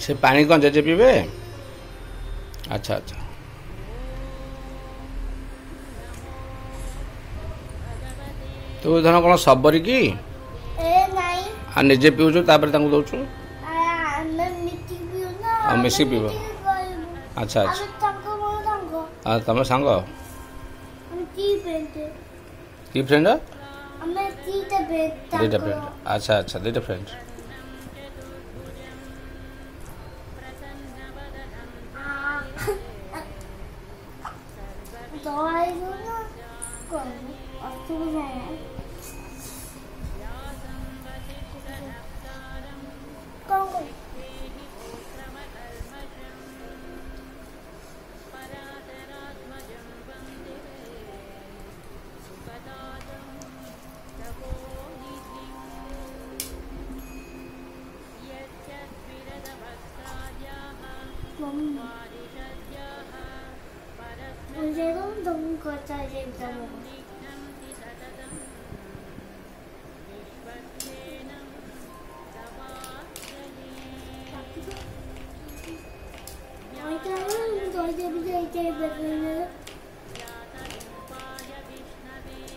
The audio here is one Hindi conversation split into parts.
से पानी कौन जेजे पीबे? अच्छा अच्छा तू धन कौन सबरी की आ निजे पीऊचु तापर तांको दउचु आ मिसी पीब अच्छा अच्छा आ तमे सांग की फ्रेंड दुईटा फ्रेंड अच्छा अच्छा दुईटा friend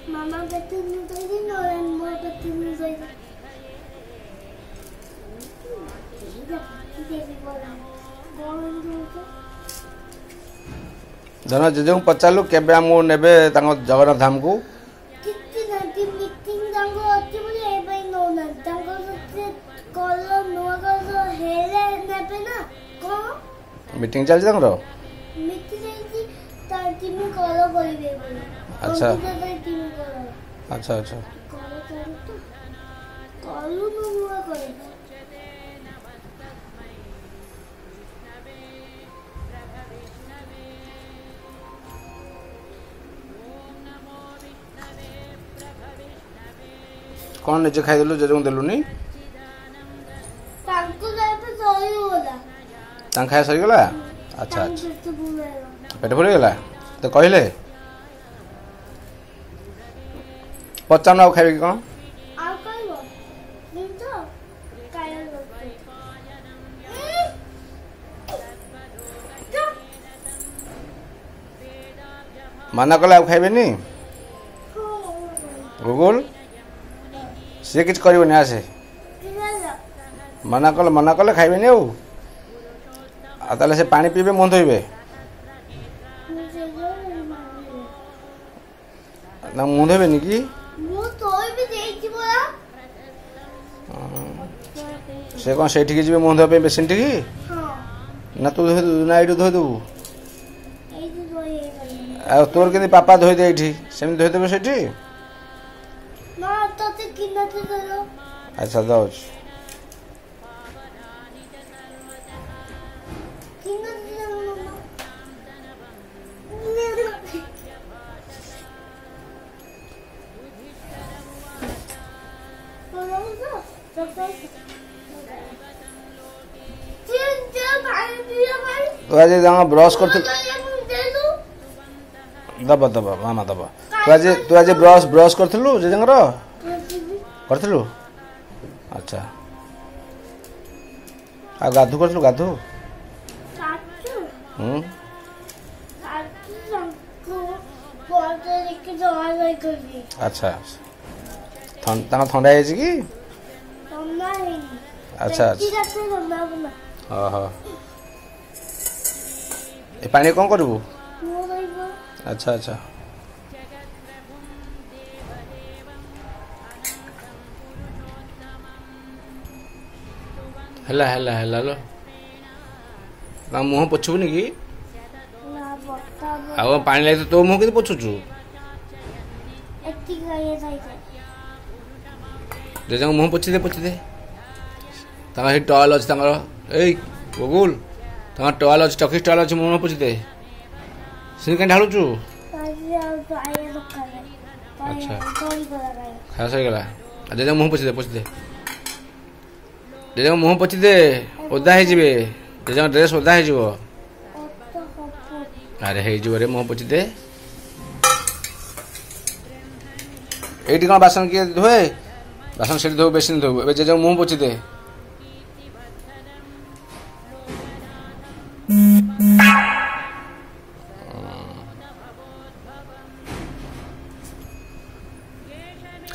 Mama betul ni tadi orang mau betul ni saya. धन जेजे पचारू केबे आमको नेबे तांको जगन्नाथ धाम को कितनी नाटी मीटिंग तांको अच्छी बोले ए भाई नो ना तांको सबसे कॉलो नुआ कॉलो हेले नेबे ना कौन मीटिंग चल तांको मीटिंग चलती ताकि मैं कॉलो बोली दे बोले अच्छा कॉलो अच्छा अच्छा कॉलो नुआ कॉलो कौन निजे खाई देलु जेजे देलुनी तांको जाय पे सोई होला तां खाया सरी गला अच्छा अच्छा पेट भरी गला तो कहले पचान आउ खाइबे कोन आ कहबो दिन तो कायल मना कले आउ खाइबेनी गूगल सी किछ करबनी आसे मना कले खाइबेनी आउ आ ताले से पानी पीबे मन धोइबे ना मुंह धोइबेनी की मु तोय भी देछि बोला से कौन से ठीक जीवे मुंह धोबे बेसिन ठीक हां ना तू धोइ ना इडु धोइ दबु ए जो धोई आ तोर केनी पापा धोइ दे इठी सेम धोइ देबे सेठी ना तो ते किन्ना ते दो अच्छा दौच किन्ना ते दो तो आज जहाँ ब्रश कर दबा दबा मामा दबा तू आज ब्रश करथिलु जे जंगर करथिलु अच्छा आ गाधु करथिलु गाधु अच्छा ठंडा है कि अच्छा हाँ हाँ ए पानी कौन करू अच्छा अच्छा हेला हेला हेला लो ना मुँह पोछबुनि कि आ पानी लगे तो मुँह के पोछुचु जे मुँह पोछि दे टॉल अच्छे ए गुगुल टॉल अच्छे टकिस टॉल अच्छे मुँह पोछि दे सी कहीं ढालुचु अच्छा खाया सही गला जे मुँह पोछि दे जे मुँह पोछि दे ओदा हो जे ड्रेस ओदा हो अरे हो रे मुँह पोछि दे एटी कौन बासन किए धोए बासन से धो बेसिन धो जे मुँह पोछि दे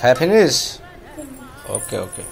है फिनिश ओके ओके